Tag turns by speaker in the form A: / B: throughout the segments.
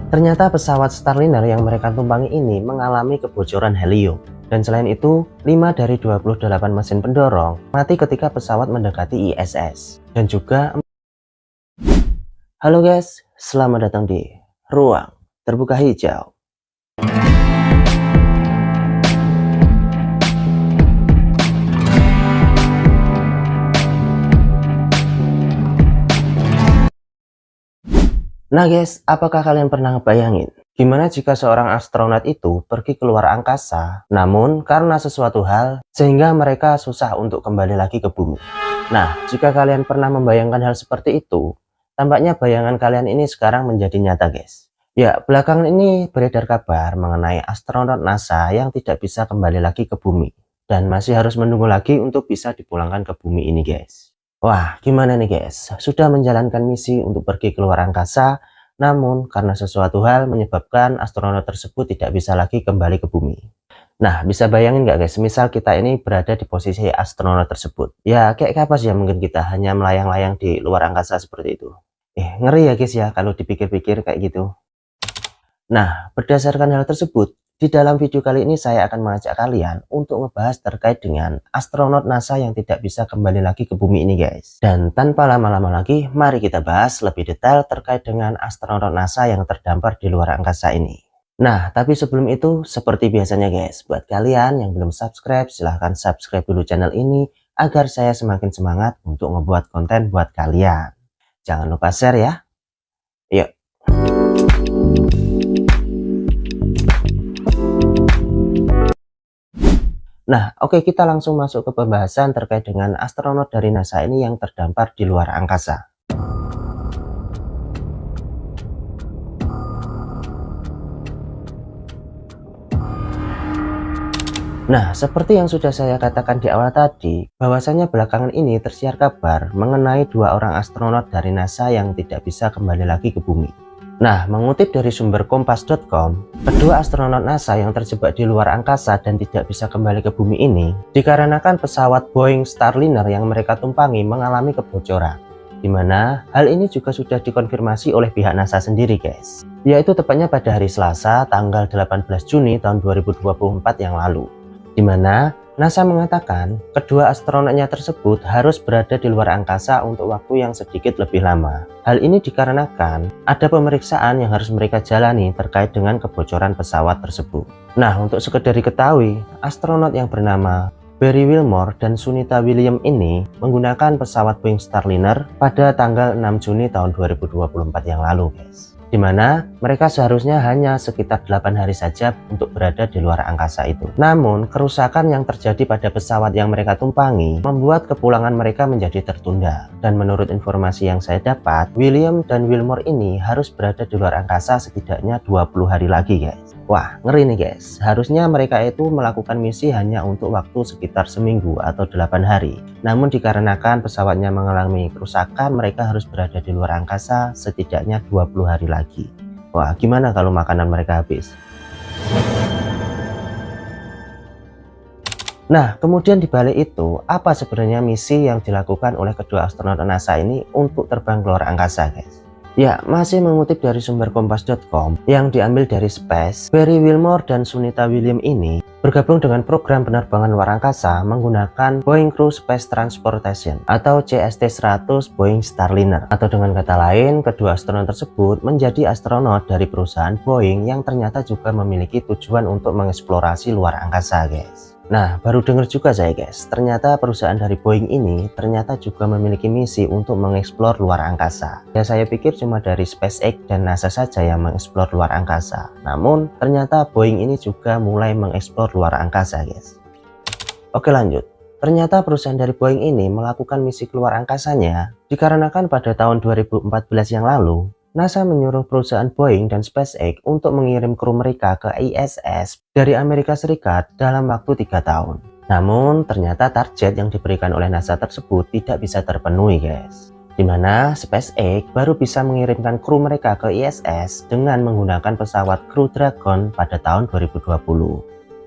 A: Ternyata pesawat Starliner yang mereka tumpangi ini mengalami kebocoran helium. Dan selain itu, 5 dari 28 mesin pendorong mati ketika pesawat mendekati ISS. Dan juga, halo guys, selamat datang di Ruang Terbuka Hijau. Nah guys, apakah kalian pernah ngebayangin gimana jika seorang astronot itu pergi keluar angkasa, namun karena sesuatu hal sehingga mereka susah untuk kembali lagi ke bumi? Nah, jika kalian pernah membayangkan hal seperti itu, tampaknya bayangan kalian ini sekarang menjadi nyata guys. Ya, belakangan ini beredar kabar mengenai astronot NASA yang tidak bisa kembali lagi ke bumi dan masih harus menunggu lagi untuk bisa dipulangkan ke bumi ini guys. Wah, gimana nih guys? Sudah menjalankan misi untuk pergi keluar angkasa, namun karena sesuatu hal menyebabkan astronot tersebut tidak bisa lagi kembali ke bumi. Nah, bisa bayangin nggak guys, misal kita ini berada di posisi astronot tersebut. Ya, kayak kapas ya mungkin kita hanya melayang-layang di luar angkasa seperti itu. Ngeri ya guys ya kalau dipikir-pikir kayak gitu. Nah, berdasarkan hal tersebut, di dalam video kali ini saya akan mengajak kalian untuk ngebahas terkait dengan astronot NASA yang tidak bisa kembali lagi ke bumi ini guys. Dan tanpa lama-lama lagi, mari kita bahas lebih detail terkait dengan astronot NASA yang terdampar di luar angkasa ini. Nah, tapi sebelum itu, seperti biasanya guys, buat kalian yang belum subscribe, silahkan subscribe dulu channel ini agar saya semakin semangat untuk ngebuat konten buat kalian. Jangan lupa share ya. Yuk. Nah, oke, kita langsung masuk ke pembahasan terkait dengan astronot dari NASA ini yang terdampar di luar angkasa. Nah, seperti yang sudah saya katakan di awal tadi, bahwasanya belakangan ini tersiar kabar mengenai 2 orang astronot dari NASA yang tidak bisa kembali lagi ke bumi. Nah, mengutip dari sumber kompas.com, kedua astronot NASA yang terjebak di luar angkasa dan tidak bisa kembali ke bumi ini dikarenakan pesawat Boeing Starliner yang mereka tumpangi mengalami kebocoran, di mana hal ini juga sudah dikonfirmasi oleh pihak NASA sendiri guys, yaitu tepatnya pada hari Selasa tanggal 18 Juni tahun 2024 yang lalu, di mana NASA mengatakan kedua astronotnya tersebut harus berada di luar angkasa untuk waktu yang sedikit lebih lama. Hal ini dikarenakan ada pemeriksaan yang harus mereka jalani terkait dengan kebocoran pesawat tersebut. Nah, untuk sekedar diketahui, astronot yang bernama Barry Wilmore dan Sunita Williams ini menggunakan pesawat Boeing Starliner pada tanggal 6 Juni tahun 2024 yang lalu guys, di mana mereka seharusnya hanya sekitar 8 hari saja untuk berada di luar angkasa itu. Namun, kerusakan yang terjadi pada pesawat yang mereka tumpangi membuat kepulangan mereka menjadi tertunda. Dan menurut informasi yang saya dapat, William dan Wilmore ini harus berada di luar angkasa setidaknya 20 hari lagi guys. Wah, ngeri nih guys. Harusnya mereka itu melakukan misi hanya untuk waktu sekitar seminggu atau 8 hari. Namun dikarenakan pesawatnya mengalami kerusakan, mereka harus berada di luar angkasa setidaknya 20 hari lagi. Wah, gimana kalau makanan mereka habis? Nah, kemudian dibalik itu, apa sebenarnya misi yang dilakukan oleh kedua astronot NASA ini untuk terbang keluar angkasa guys? Ya, masih mengutip dari sumber kompas.com yang diambil dari Space, Barry Wilmore dan Sunita Williams ini bergabung dengan program penerbangan luar angkasa menggunakan Boeing Crew Space Transportation atau CST-100 Boeing Starliner. Atau dengan kata lain, kedua astronot tersebut menjadi astronot dari perusahaan Boeing yang ternyata juga memiliki tujuan untuk mengeksplorasi luar angkasa guys. Nah, baru dengar juga saya guys, ternyata perusahaan dari Boeing ini ternyata juga memiliki misi untuk mengeksplor luar angkasa. Ya, saya pikir cuma dari SpaceX dan NASA saja yang mengeksplor luar angkasa. Namun, ternyata Boeing ini juga mulai mengeksplor luar angkasa guys. Oke, lanjut. Ternyata perusahaan dari Boeing ini melakukan misi keluar angkasanya dikarenakan pada tahun 2014 yang lalu, NASA menyuruh perusahaan Boeing dan SpaceX untuk mengirim kru mereka ke ISS dari Amerika Serikat dalam waktu 3 tahun. Namun, ternyata target yang diberikan oleh NASA tersebut tidak bisa terpenuhi guys. Di mana SpaceX baru bisa mengirimkan kru mereka ke ISS dengan menggunakan pesawat Crew Dragon pada tahun 2020.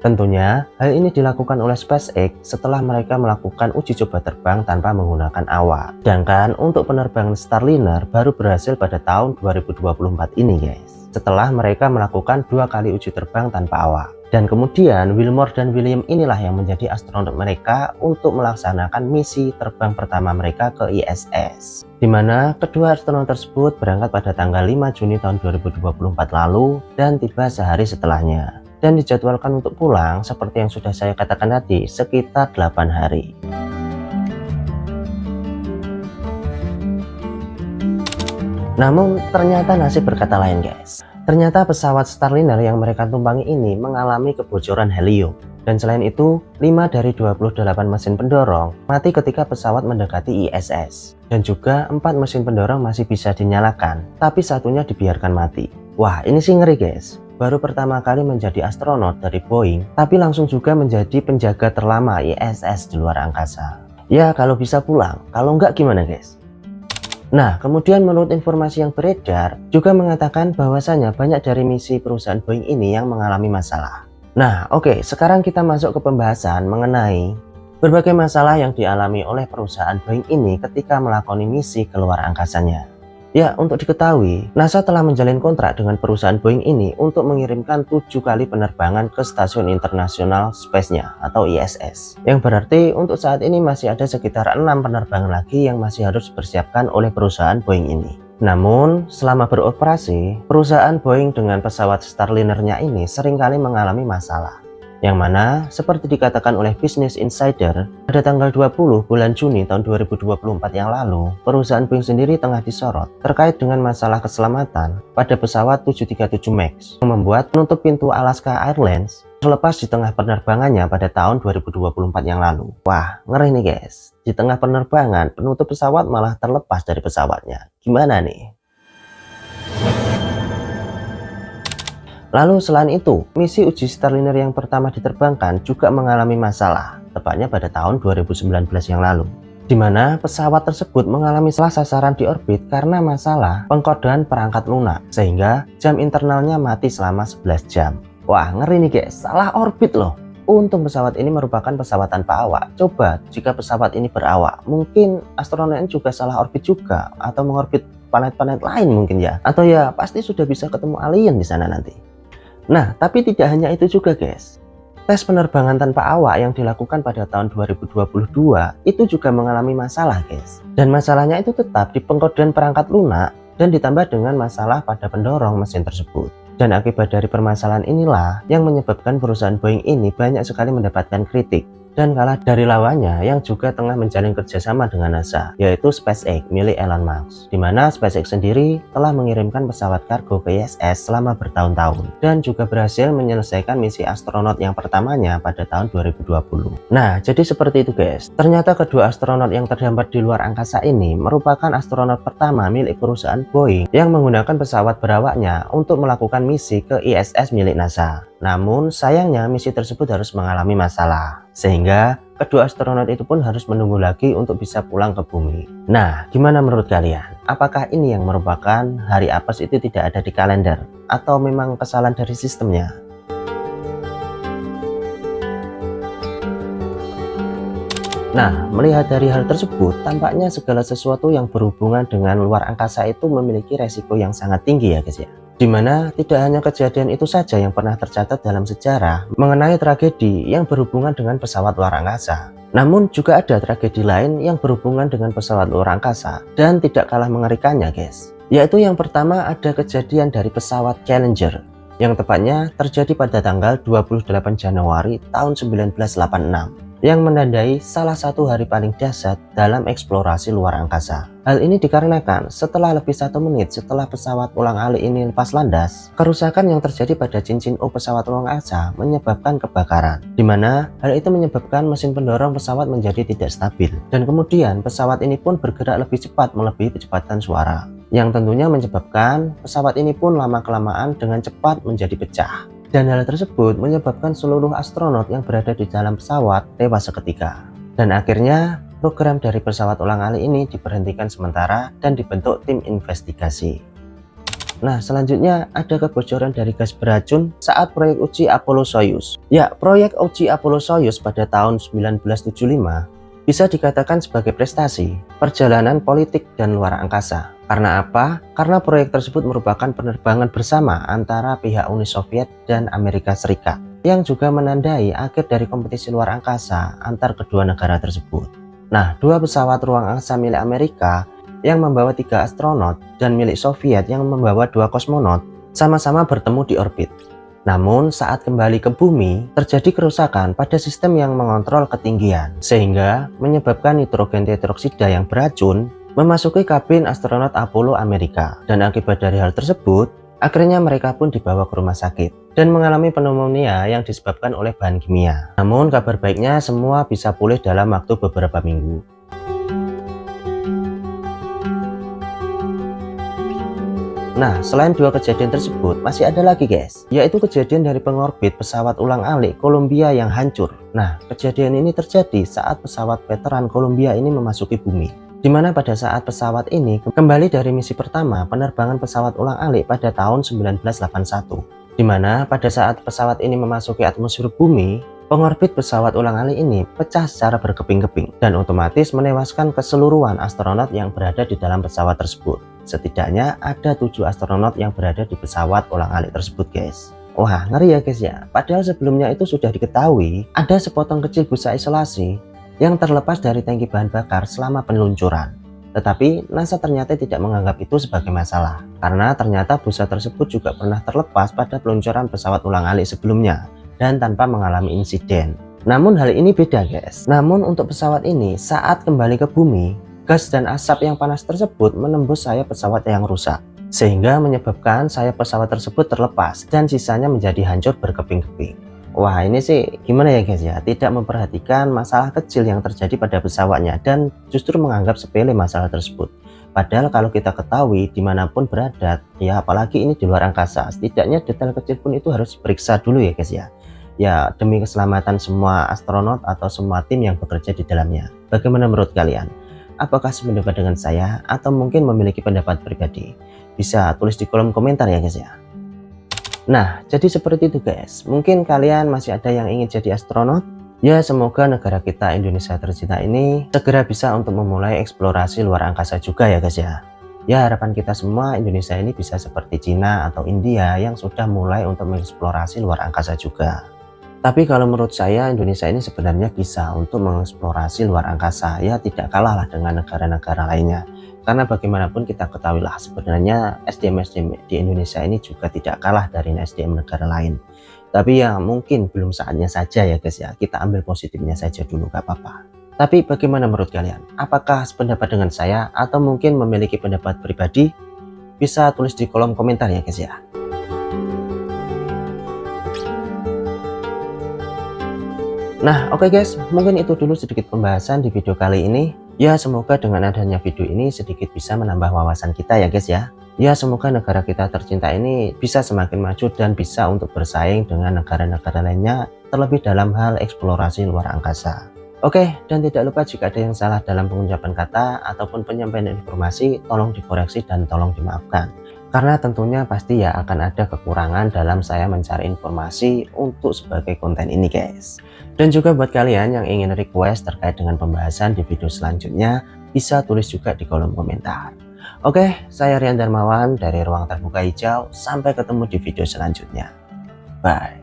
A: Tentunya, hal ini dilakukan oleh SpaceX setelah mereka melakukan uji coba terbang tanpa menggunakan awak. Sedangkan untuk penerbangan Starliner baru berhasil pada tahun 2024 ini guys. setelah mereka melakukan 2 kali uji terbang tanpa awak. Dan kemudian Wilmore dan William inilah yang menjadi astronot mereka untuk melaksanakan misi terbang pertama mereka ke ISS. Di mana kedua astronot tersebut berangkat pada tanggal 5 Juni tahun 2024 lalu dan tiba sehari setelahnya. Dan dijadwalkan untuk pulang seperti yang sudah saya katakan tadi sekitar 8 hari. Namun ternyata nasib berkata lain guys. Ternyata pesawat Starliner yang mereka tumpangi ini mengalami kebocoran helium. Dan selain itu, 5 dari 28 mesin pendorong mati ketika pesawat mendekati ISS. Dan juga 4 mesin pendorong masih bisa dinyalakan, tapi satunya dibiarkan mati. Wah, ini sih ngeri guys. Baru pertama kali menjadi astronot dari Boeing, tapi langsung juga menjadi penjaga terlama ISS di luar angkasa. Ya, kalau bisa pulang, kalau enggak gimana guys? Nah, kemudian menurut informasi yang beredar, juga mengatakan bahwasanya banyak dari misi perusahaan Boeing ini yang mengalami masalah. Nah, oke, sekarang kita masuk ke pembahasan mengenai berbagai masalah yang dialami oleh perusahaan Boeing ini ketika melakoni misi keluar angkasanya. Ya, untuk diketahui, NASA telah menjalin kontrak dengan perusahaan Boeing ini untuk mengirimkan 7 kali penerbangan ke Stasiun Internasional Space-nya atau ISS. Yang berarti untuk saat ini masih ada sekitar 6 penerbangan lagi yang masih harus dipersiapkan oleh perusahaan Boeing ini. Namun, selama beroperasi, perusahaan Boeing dengan pesawat Starliner-nya ini seringkali mengalami masalah. Yang mana, seperti dikatakan oleh Business Insider, pada tanggal 20 bulan Juni tahun 2024 yang lalu, perusahaan Boeing sendiri tengah disorot terkait dengan masalah keselamatan pada pesawat 737 MAX yang membuat penutup pintu Alaska Airlines terlepas di tengah penerbangannya pada tahun 2024 yang lalu. Wah, ngeri nih guys. Di tengah penerbangan, penutup pesawat malah terlepas dari pesawatnya. Gimana nih? Lalu selain itu, misi uji Starliner yang pertama diterbangkan juga mengalami masalah, tepatnya pada tahun 2019 yang lalu, di mana pesawat tersebut mengalami salah sasaran di orbit karena masalah pengkodean perangkat lunak, sehingga jam internalnya mati selama 11 jam. Wah, ngeri nih guys, salah orbit loh. Untung pesawat ini merupakan pesawat tanpa awak. Coba jika pesawat ini berawak, mungkin astronot juga salah orbit juga, atau mengorbit planet-planet lain mungkin ya. Atau ya pasti sudah bisa ketemu alien di sana nanti. Nah, tapi tidak hanya itu juga guys. Tes penerbangan tanpa awak yang dilakukan pada tahun 2022 itu juga mengalami masalah guys. Dan masalahnya itu tetap di pengkodean perangkat lunak dan ditambah dengan masalah pada pendorong mesin tersebut. Dan akibat dari permasalahan inilah yang menyebabkan perusahaan Boeing ini banyak sekali mendapatkan kritik dan kalah dari lawannya yang juga tengah menjalin kerjasama dengan NASA, yaitu SpaceX milik Elon Musk, di mana SpaceX sendiri telah mengirimkan pesawat kargo ke ISS selama bertahun-tahun dan juga berhasil menyelesaikan misi astronot yang pertamanya pada tahun 2020. Nah, jadi seperti itu guys. Ternyata kedua astronot yang terdampar di luar angkasa ini merupakan astronot pertama milik perusahaan Boeing yang menggunakan pesawat berawaknya untuk melakukan misi ke ISS milik NASA. Namun sayangnya misi tersebut harus mengalami masalah, sehingga kedua astronot itu pun harus menunggu lagi untuk bisa pulang ke bumi. Nah, gimana menurut kalian? Apakah ini yang merupakan hari apes itu tidak ada di kalender? Atau memang kesalahan dari sistemnya? Nah, melihat dari hal tersebut, tampaknya segala sesuatu yang berhubungan dengan luar angkasa itu memiliki resiko yang sangat tinggi ya guys ya. Dimana tidak hanya kejadian itu saja yang pernah tercatat dalam sejarah mengenai tragedi yang berhubungan dengan pesawat luar angkasa. Namun juga ada tragedi lain yang berhubungan dengan pesawat luar angkasa dan tidak kalah mengerikannya guys. Yaitu yang pertama ada kejadian dari pesawat Challenger yang tepatnya terjadi pada tanggal 28 Januari tahun 1986. Yang menandai salah satu hari paling dahsyat dalam eksplorasi luar angkasa. Hal ini dikarenakan setelah lebih 1 menit setelah pesawat ulang-alik ini lepas landas, kerusakan yang terjadi pada cincin O pesawat luar angkasa menyebabkan kebakaran, di mana hal itu menyebabkan mesin pendorong pesawat menjadi tidak stabil, dan kemudian pesawat ini pun bergerak lebih cepat melebihi kecepatan suara, yang tentunya menyebabkan pesawat ini pun lama-kelamaan dengan cepat menjadi pecah. Dan hal tersebut menyebabkan seluruh astronot yang berada di dalam pesawat tewas seketika. Dan akhirnya program dari pesawat ulang-alik ini diberhentikan sementara dan dibentuk tim investigasi. Nah, selanjutnya ada kebocoran dari gas beracun saat proyek uji Apollo-Soyuz. Ya, proyek uji Apollo-Soyuz pada tahun 1975 bisa dikatakan sebagai prestasi perjalanan politik dan luar angkasa. Karena apa? Karena proyek tersebut merupakan penerbangan bersama antara pihak Uni Soviet dan Amerika Serikat, yang juga menandai akhir dari kompetisi luar angkasa antar kedua negara tersebut. Nah, dua pesawat ruang angkasa milik Amerika yang membawa 3 astronot dan milik Soviet yang membawa 2 kosmonot sama-sama bertemu di orbit. Namun saat kembali ke bumi, terjadi kerusakan pada sistem yang mengontrol ketinggian, sehingga menyebabkan nitrogen tetroksida yang beracun memasuki kabin astronot Apollo Amerika. Dan akibat dari hal tersebut, akhirnya mereka pun dibawa ke rumah sakit dan mengalami pneumonia yang disebabkan oleh bahan kimia. Namun kabar baiknya semua bisa pulih dalam waktu beberapa minggu. Nah, selain dua kejadian tersebut, masih ada lagi guys, yaitu kejadian dari pengorbit pesawat ulang-alik Columbia yang hancur. Nah, kejadian ini terjadi saat pesawat veteran Columbia ini memasuki bumi, di mana pada saat pesawat ini kembali dari misi pertama penerbangan pesawat ulang-alik pada tahun 1981, di mana pada saat pesawat ini memasuki atmosfer bumi, pengorbit pesawat ulang-alik ini pecah secara berkeping-keping dan otomatis menewaskan keseluruhan astronot yang berada di dalam pesawat tersebut. Setidaknya ada 7 astronot yang berada di pesawat ulang-alik tersebut guys. Wah, ngeri ya guys ya. Padahal sebelumnya itu sudah diketahui ada sepotong kecil busa isolasi yang terlepas dari tangki bahan bakar selama peluncuran. Tetapi NASA ternyata tidak menganggap itu sebagai masalah, karena ternyata busa tersebut juga pernah terlepas pada peluncuran pesawat ulang-alik sebelumnya dan tanpa mengalami insiden. Namun hal ini beda guys. Namun untuk pesawat ini saat kembali ke bumi, gas dan asap yang panas tersebut menembus sayap pesawat yang rusak, sehingga menyebabkan sayap pesawat tersebut terlepas dan sisanya menjadi hancur berkeping-keping. Wah, ini sih gimana ya guys ya, tidak memperhatikan masalah kecil yang terjadi pada pesawatnya dan justru menganggap sepele masalah tersebut. Padahal kalau kita ketahui dimanapun berada, ya apalagi ini di luar angkasa, setidaknya detail kecil pun itu harus diperiksa dulu ya guys ya. Ya demi keselamatan semua astronot atau semua tim yang bekerja di dalamnya. Bagaimana menurut kalian? Apakah sependapat dengan saya atau mungkin memiliki pendapat pribadi? Bisa tulis di kolom komentar ya guys ya. Nah, jadi seperti itu guys. Mungkin kalian masih ada yang ingin jadi astronot? Ya, semoga negara kita Indonesia tercinta ini segera bisa untuk memulai eksplorasi luar angkasa juga ya guys ya. Ya, harapan kita semua Indonesia ini bisa seperti Cina atau India yang sudah mulai untuk mengeksplorasi luar angkasa juga. Tapi kalau menurut saya Indonesia ini sebenarnya bisa untuk mengeksplorasi luar angkasa, ya tidak kalah lah dengan negara-negara lainnya. Karena bagaimanapun kita ketahuilah sebenarnya SDM di Indonesia ini juga tidak kalah dari SDM negara lain. Tapi ya mungkin belum saatnya saja ya guys ya, kita ambil positifnya saja dulu gak apa-apa. Tapi bagaimana menurut kalian? Apakah sependapat dengan saya atau mungkin memiliki pendapat pribadi? Bisa tulis di kolom komentar ya guys ya. Nah oke guys, mungkin itu dulu sedikit pembahasan di video kali ini. Ya semoga dengan adanya video ini sedikit bisa menambah wawasan kita ya guys ya. Ya semoga negara kita tercinta ini bisa semakin maju dan bisa untuk bersaing dengan negara-negara lainnya, terlebih dalam hal eksplorasi luar angkasa. Oke, dan tidak lupa jika ada yang salah dalam pengucapan kata ataupun penyampaian informasi, tolong dikoreksi dan tolong dimaafkan. Karena tentunya pasti ya akan ada kekurangan dalam saya mencari informasi untuk sebagai konten ini guys. Dan juga buat kalian yang ingin request terkait dengan pembahasan di video selanjutnya, bisa tulis juga di kolom komentar. Oke, saya Rian Darmawan dari Ruang Terbuka Hijau. Sampai ketemu di video selanjutnya. Bye.